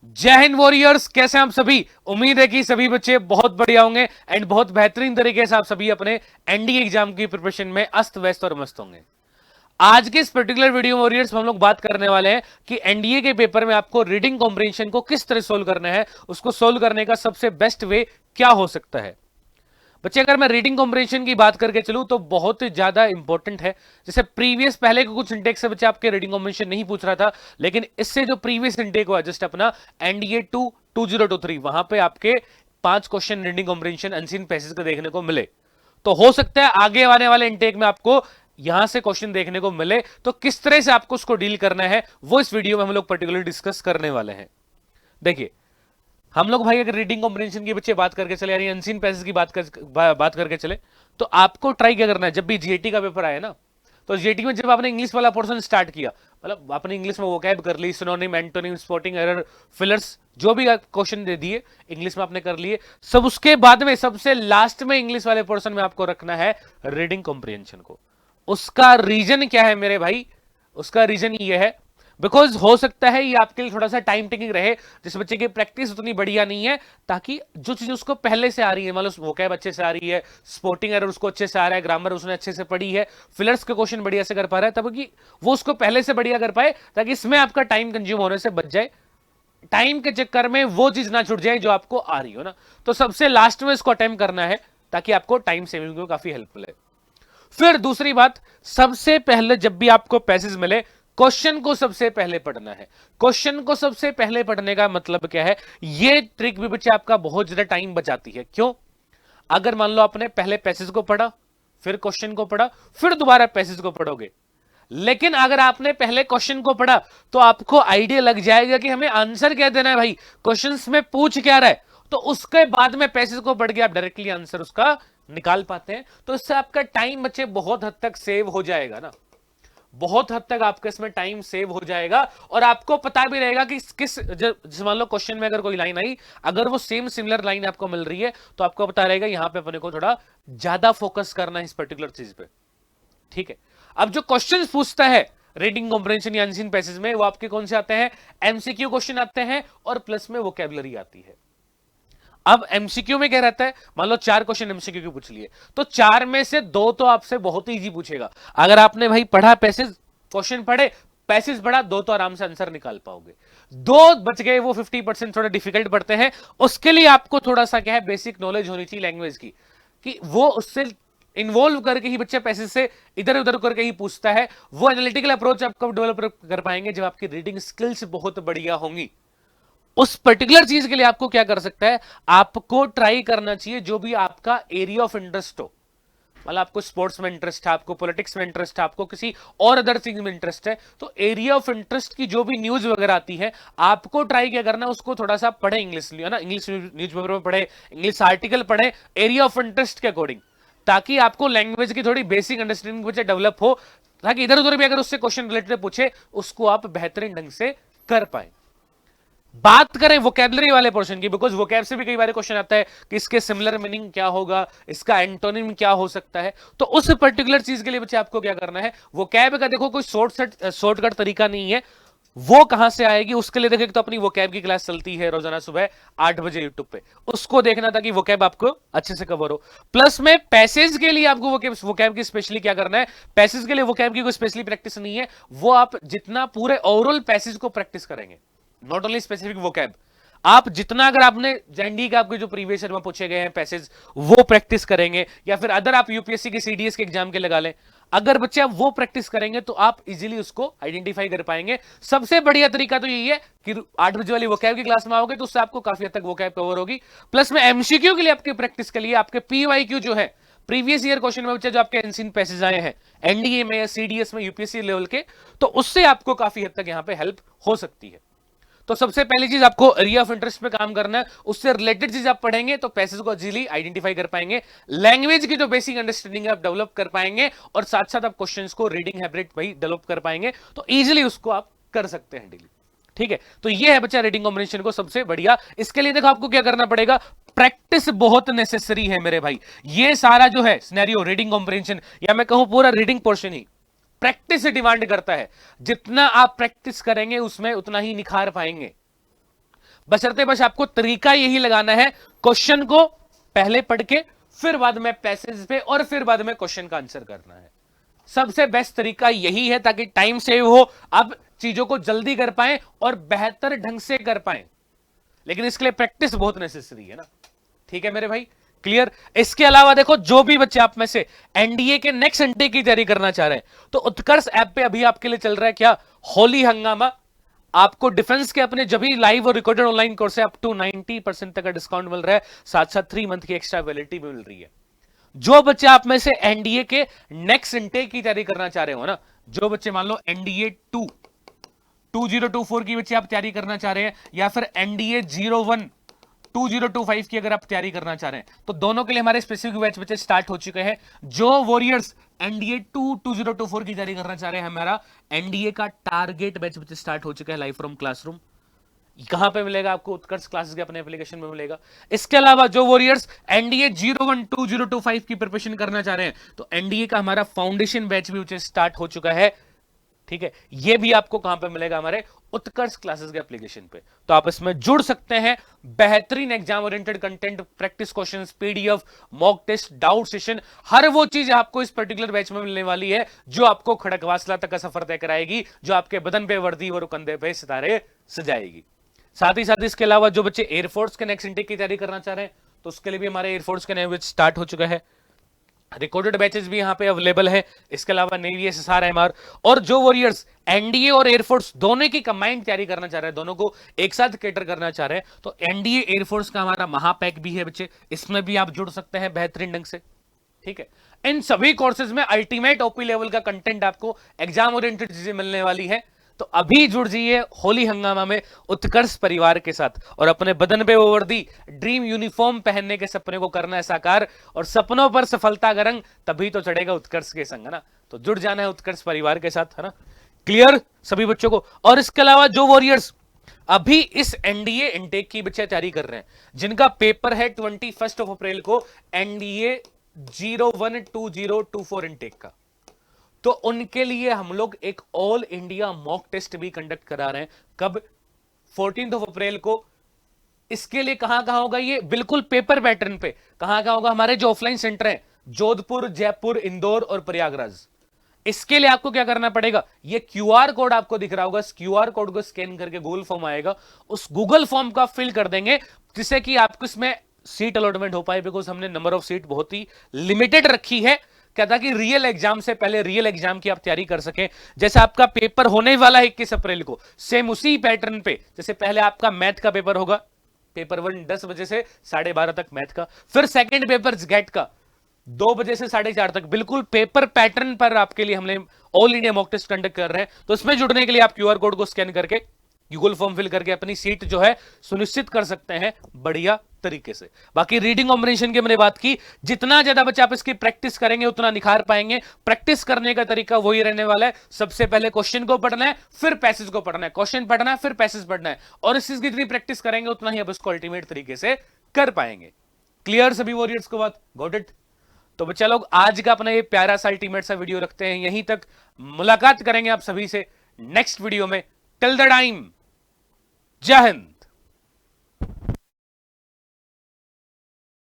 जय हिंद वॉरियर्स, कैसे हैं आप सभी। उम्मीद है कि सभी बच्चे बहुत बढ़िया होंगे एंड बहुत बेहतरीन तरीके से आप सभी अपने एनडीए एग्जाम की प्रिपरेशन में अस्त व्यस्त और मस्त होंगे। आज के इस पर्टिकुलर वीडियो वॉरियर्स में हम लोग बात करने वाले हैं कि एनडीए के पेपर में आपको रीडिंग कॉम्प्रिहेंशन को किस तरह सोल्व करना है, उसको सोल्व करने का सबसे बेस्ट वे क्या हो सकता है। बच्चे, अगर मैं रीडिंग कॉम्प्रिहेंशन की बात करके चलूं तो बहुत ज्यादा इंपॉर्टेंट है। जैसे प्रीवियस पहले के कुछ इंटेक से बच्चे आपके रीडिंग कॉम्प्रिहेंशन नहीं पूछ रहा था, लेकिन इससे जो प्रीवियस इंटेक हुआ जस्ट अपना एनडीए 2023, वहां पे आपके 5 question reading comprehension unseen passage के देखने को मिले। तो हो सकता है आगे आने वाले इंटेक में आपको यहां से क्वेश्चन देखने को मिले, तो किस तरह से आपको उसको डील करना है वो इस वीडियो में हम लोग पर्टिकुलर डिस्कस करने वाले हैं। देखिए, हम लोग भाई अगर रीडिंग कॉम्प्रिहेंशन की बच्चे बात करके चले, यानी अनसीन पैसेज की बात करके चले, तो आपको ट्राई क्या करना है। जब भी जीएटी का पेपर आया ना, तो जीएटी में जब आपने इंग्लिश वाला पोर्शन स्टार्ट किया, मतलब आपने इंग्लिश में वोकैब कर ली, synonym, antonym, spotting error, fillers, जो भी क्वेश्चन दे दिए इंग्लिश में आपने कर लिए सब। उसके बाद में सबसे लास्ट में इंग्लिश वाले पोर्शन में आपको रखना है रीडिंग कॉम्प्रिहेंशन को। उसका रीजन क्या है मेरे भाई? उसका रीजन ये है, बिकॉज हो सकता है ये आपके लिए थोड़ा सा टाइम टेकिंग रहे, जिस बच्चे की प्रैक्टिस उतनी बढ़िया नहीं है, ताकि जो चीज उसको पहले से आ रही है, मान लो वोकैब अच्छे से आ रही है, स्पोर्टिंग एरर उसको अच्छे से आ रहा है, ग्रामर उसने अच्छे से पढ़ी है, फिलर्स के क्वेश्चन बढ़िया से कर पा रहा है, तब कि वो उसको पहले से बढ़िया कर पाए, ताकि इसमें आपका टाइम कंज्यूम होने से बच जाए, टाइम के चक्कर में वो चीज ना छूट जाए जो आपको आ रही हो ना। तो सबसे लास्ट में इसको अटेम्प्ट करना है, ताकि आपको टाइम सेविंग में काफी हेल्प मिले। फिर दूसरी बात, सबसे पहले जब भी आपको पैसेज मिले, क्वेश्चन को सबसे पहले पढ़ना है। क्वेश्चन को सबसे पहले पढ़ने का मतलब क्या है? ये ट्रिक भी बच्चे आपका बहुत ज्यादा टाइम बचाती है। क्यों? अगर मान लो आपने पहले पैसेज को पढ़ा, फिर क्वेश्चन को पढ़ा, फिर दोबारा पैसेज को पढ़ोगे, लेकिन अगर आपने पहले क्वेश्चन को पढ़ा तो आपको आइडिया लग जाएगा कि हमें आंसर क्या देना है भाई, क्वेश्चंस में पूछ क्या रहा है, तो उसके बाद में पैसेज को पढ़ के आप डायरेक्टली आंसर उसका निकाल पाते हैं। तो इससे आपका टाइम बच्चे बहुत हद तक सेव हो जाएगा ना, बहुत हद तक आपका इसमें टाइम सेव हो जाएगा। और आपको पता भी रहेगा कि किस, जैसे मान लो क्वेश्चन में अगर कोई लाइन आई, अगर वो सेम सिमिलर लाइन आपको मिल रही है, तो आपको पता रहेगा यहां पे अपने को थोड़ा ज्यादा फोकस करना है इस पर्टिकुलर चीज पे। ठीक है, अब जो क्वेश्चन पूछता है रीडिंग कॉम्प्रिहेंशन या अनसीन पैसेज में, वो आपके कौन से आते हैं? एमसीक्यू क्वेश्चन आते हैं, और प्लस में वोकैबुलरी आती है। अब एमसीक्यू में क्या रहता है, मान लो 4 क्वेश्चन एमसीक्यू के पूछ लिए, तो 4 में से 2 तो आपसे बहुत इजी पूछेगा। अगर आपने भाई पढ़ा पैसेज, क्वेश्चन पढ़े, पैसेज पढ़ा, 2 तो आराम से आंसर निकाल पाओगे। 2 बच गए, वो 50% थोड़ा डिफिकल्ट पढ़ते हैं। उसके लिए आपको थोड़ा सा क्या है, बेसिक नॉलेज होनी चाहिए लैंग्वेज की, कि वो उससे इन्वॉल्व करके ही बच्चे पैसेज से इधर उधर करके ही पूछता है। वो एनालिटिकल अप्रोच आप कब डेवलप कर पाएंगे? जब आपकी रीडिंग स्किल्स बहुत बढ़िया होंगी। उस पर्टिकुलर चीज के लिए आपको क्या कर सकता है, आपको ट्राई करना चाहिए जो भी आपका एरिया ऑफ इंटरेस्ट हो। मतलब आपको स्पोर्ट्स में इंटरेस्ट है, आपको पॉलिटिक्स में इंटरेस्ट है, आपको किसी और अदर चीज में इंटरेस्ट है, तो एरिया ऑफ इंटरेस्ट की जो भी न्यूज वगैरह आती है, आपको ट्राई क्या करना है, उसको थोड़ा सा पढ़े इंग्लिश, है ना, इंग्लिश न्यूज पेपर में पढ़े, इंग्लिश आर्टिकल पढ़े एरिया ऑफ इंटरेस्ट के अकॉर्डिंग, ताकि आपको लैंग्वेज की थोड़ी बेसिक अंडरस्टैंडिंग बच्चे डेवलप हो, ताकि इधर उधर भी अगर उससे क्वेश्चन रिलेटेड पूछे, उसको आप बेहतरीन ढंग से कर पाए। बात करें वोकैबुलरी वाले पोर्शन की, बिकॉज वोकैब से भी कई बार क्वेश्चन आता है कि इसके सिमिलर मीनिंग क्या होगा, इसका एंटोनिम क्या हो सकता है। तो उस पर्टिकुलर चीज के लिए बच्चे आपको क्या करना है, वोकैब का देखो कोई शॉर्टकट तरीका नहीं है। वो कहां से आएगी उसके लिए देखिए, तो अपनी वोकैब की क्लास चलती है रोजाना सुबह 8 बजे यूट्यूब पे, उसको देखना ताकि वोकैब आपको अच्छे से कवर हो। प्लस में पैसेज के लिए आपको वोकैब की स्पेशली क्या करना है, पैसेज के लिए वोकैब की कोई स्पेशली प्रैक्टिस नहीं है, वो आप जितना पूरे ओवरऑल पैसेज को प्रैक्टिस करेंगे, नॉट ओनली स्पेसिफिक वोकैब, आप जितना, अगर आपने जेएनडी का आपके जो प्रीवियस ईयर में पूछे गए हैं पैसेज, वो प्रैक्टिस करेंगे, या फिर अदर आप यूपीएससी के सीडीएस के एग्जाम के लगा लें, अगर बच्चे आप वो प्रैक्टिस करेंगे तो आप इजीली उसको आइडेंटिफाई कर पाएंगे। सबसे बढ़िया तरीका तो यही है कि 8 बजे वाली वोकैब की क्लास में आओगे तो उससे आपको काफी हद तक वोकैब कवर होगी। प्लस में एमसीक्यू के लिए, आपके प्रैक्टिस के लिए, आपके पीवाईक्यू जो है, प्रीवियस ईयर क्वेश्चन में बच्चे जो आपके एनसीन पैसेज आए हैं एनडीए में या सीडीएस में यूपीएससी लेवल के, तो उससे आपको काफी हद तक यहां पे हेल्प हो सकती है। तो सबसे पहली चीज आपको एरिया ऑफ इंटरेस्ट पे काम करना है, उससे रिलेटेड चीज आप पढ़ेंगे तो पैसेज को इजीली आइडेंटिफाई कर पाएंगे, लैंग्वेज की जो बेसिक अंडरस्टैंडिंग आप डेवलप कर पाएंगे, और साथ साथ आप क्वेश्चंस को रीडिंग हैबिट भाई डेवलप कर पाएंगे, तो इजीली उसको आप कर सकते हैं डेली। ठीक है, तो ये है बच्चा रीडिंग कॉम्बिनेशन को सबसे बढ़िया। इसके लिए देखो आपको क्या करना पड़ेगा, प्रैक्टिस बहुत नेसेसरी है मेरे भाई। ये सारा जो है सिनेरियो रीडिंग कॉम्प्रिहेंशन, या मैं कहूं पूरा रीडिंग पोर्शन ही प्रैक्टिस से डिमांड करता है। जितना आप प्रैक्टिस करेंगे उसमें उतना ही निखार पाएंगे। बशर्ते बस आपको तरीका यही लगाना है, क्वेश्चन को पहले पढ़ के फिर बाद में पैसेज पे और फिर बाद में क्वेश्चन का आंसर करना है। सबसे बेस्ट तरीका यही है ताकि टाइम सेव हो, आप चीजों को जल्दी कर पाएं और बेहतर ढंग से कर पाएं। लेकिन इसके लिए प्रैक्टिस बहुत नेसेसरी है ना। ठीक है मेरे भाई, क्लियर। इसके अलावा देखो, जो भी बच्चे आप में से एनडीए के नेक्स्ट इनटेक की तैयारी करना चाह रहे हैं तो उत्कर्ष ऐप पे अभी आपके लिए चल रहा है क्या, होली हंगामा। आपको डिफेंस के अपने जब भी लाइव और रिकॉर्डेड ऑनलाइन कोर्स है अप टू 90% तक का डिस्काउंट मिल रहा है, साथ साथ 3 मंथ की एक्स्ट्रा वैलिडिटी भी मिल रही है। जो बच्चे आप में से एनडीए के नेक्स्ट इनटेक की तैयारी करना चाह रहे हो ना, जो बच्चे मान लो एनडीए 2024 की बच्चे आप तैयारी करना चाह रहे हैं, या फिर एनडीए 01 2025 की अगर आप तैयारी करना चाह रहे हैं, तो दोनों के लिए हमारे स्पेसिफिक बैच बच्चे स्टार्ट हो चुके हैं। जो वॉरियर्स एनडीए 2024 की तैयारी करना चाह रहे हैं, हमारा एनडीए का टारगेट बैच बच्चे स्टार्ट हो चुका है लाइव फ्रॉम क्लासरूम। कहां पे मिलेगा आपको, उत्कर्ष क्लासेस के अपने एप्लीकेशन में मिलेगा। इसके अलावा जो वॉरियर्स एनडीए 01 2025 की प्रिपरेशन करना चाह रहे हैं, तो एनडीए का हमारा फाउंडेशन बैच भी बच्चे स्टार्ट हो चुका है। ठीक है, ये भी आपको कहां पे मिलेगा, हमारे उत्कर्ष क्लासेस के एप्लीकेशन पे। तो आप इसमें जुड़ सकते हैं। बेहतरीन exam oriented content, practice questions, PDF, mock test, doubt session, हर वो चीज आपको इस पर्टिकुलर बैच में मिलने वाली है जो आपको खड़कवासला तक का सफर तय कराएगी, जो आपके बदन पे वर्दी और कंधे पे सितारे सजाएगी। साथ ही साथ इसके अलावा जो बच्चे एयरफोर्स के नेक्स्ट इनटेक की तैयारी करना चाह रहे हैं, तो उसके लिए भी हमारे एयरफोर्स के नए बैच स्टार्ट हो चुका है। रिकॉर्डेड बैचेस भी यहां पे अवेलेबल है। इसके अलावा नेवी, एसएसआर, एमआर, और जो वॉरियर्स एनडीए और एयरफोर्स दोनों की कंबाइंड तैयारी करना चाह रहे हैं, दोनों को एक साथ कैटर करना चाह रहे हैं, तो एनडीए एयरफोर्स का हमारा महापैक भी है बच्चे, इसमें भी आप जुड़ सकते हैं बेहतरीन ढंग से। ठीक है, इन सभी कोर्सेज में अल्टीमेट ओपी लेवल का कंटेंट आपको एग्जाम ओरिएंटेड चीजें मिलने वाली है। तो अभी जुड़ जाइए होली हंगामा में उत्कर्ष परिवार के साथ, और अपने बदन पे वो वर्दी, ड्रीम यूनिफॉर्म पहनने के सपने को करना है साकार, और सपनों पर सफलता का रंग तभी तो चढ़ेगा उत्कर्ष के संग, है ना। तो जुड़ जाना है उत्कर्ष परिवार के साथ, है ना। क्लियर सभी बच्चों को। और इसके अलावा जो वॉरियर्स अभी इस एनडीए इनटेक की बच्चे तैयारी कर रहे हैं, जिनका पेपर है 21 अप्रैल को एनडीए 01 2024 इनटेक का, तो उनके लिए हम लोग एक ऑल इंडिया मॉक टेस्ट भी कंडक्ट करा रहे हैं। कब, 14 अप्रैल को। इसके लिए कहां कहां होगा ये, बिल्कुल पेपर पैटर्न पे। कहां कहां होगा, हमारे जो ऑफलाइन सेंटर हैं जोधपुर, जयपुर, इंदौर और प्रयागराज। इसके लिए आपको क्या करना पड़ेगा, ये क्यूआर कोड आपको दिख रहा होगा, इस क्यूआर कोड को स्कैन करके गूगल फॉर्म आएगा, उस गूगल फॉर्म को आप फिल कर देंगे, जिससे कि आपको इसमें सीट अलॉटमेंट हो पाए, बिकॉज हमने नंबर ऑफ सीट बहुत ही लिमिटेड रखी है, क्या था कि रियल एग्जाम से पहले रियल एग्जाम की आप तैयारी कर सकें। जैसे आपका पेपर होने वाला है 21 अप्रैल को, सेम उसी पैटर्न पे, जैसे पहले आपका मैथ का पेपर होगा, पेपर 1 10 बजे से 12:30 तक मैथ का, फिर सेकंड पेपर गेट का 2 बजे से 4:30 तक, बिल्कुल पेपर पैटर्न पर आपके लिए हमने all India mock test conduct कर रहे हैं। तो इसमें जुड़ने के लिए आप क्यूआर कोड को स्कैन करके गूगल फॉर्म फिल करके अपनी सीट जो है सुनिश्चित कर सकते हैं बढ़िया तरीके से। बाकी रीडिंग कॉम्बिनेशन की मैंने बात की, जितना ज्यादा बच्चे आप इसकी प्रैक्टिस करेंगे उतना निखार पाएंगे। प्रैक्टिस करने का तरीका वही रहने वाला है, सबसे पहले क्वेश्चन को पढ़ना है, फिर पैसेज को पढ़ना है, क्वेश्चन पढ़ना है, फिर पैसेज पढ़ना है, और इस चीज की जितनी प्रैक्टिस करेंगे उतना ही आप इसको अल्टीमेट तरीके से कर पाएंगे। क्लियर सभी वॉरियर्स को बात, गॉट इट। तो बच्चा लोग आज का अपना ये प्यारा सा अल्टीमेट सा वीडियो रखते हैं यहीं तक। मुलाकात करेंगे आप सभी से नेक्स्ट वीडियो में। टिल द टाइम, जय हिंद।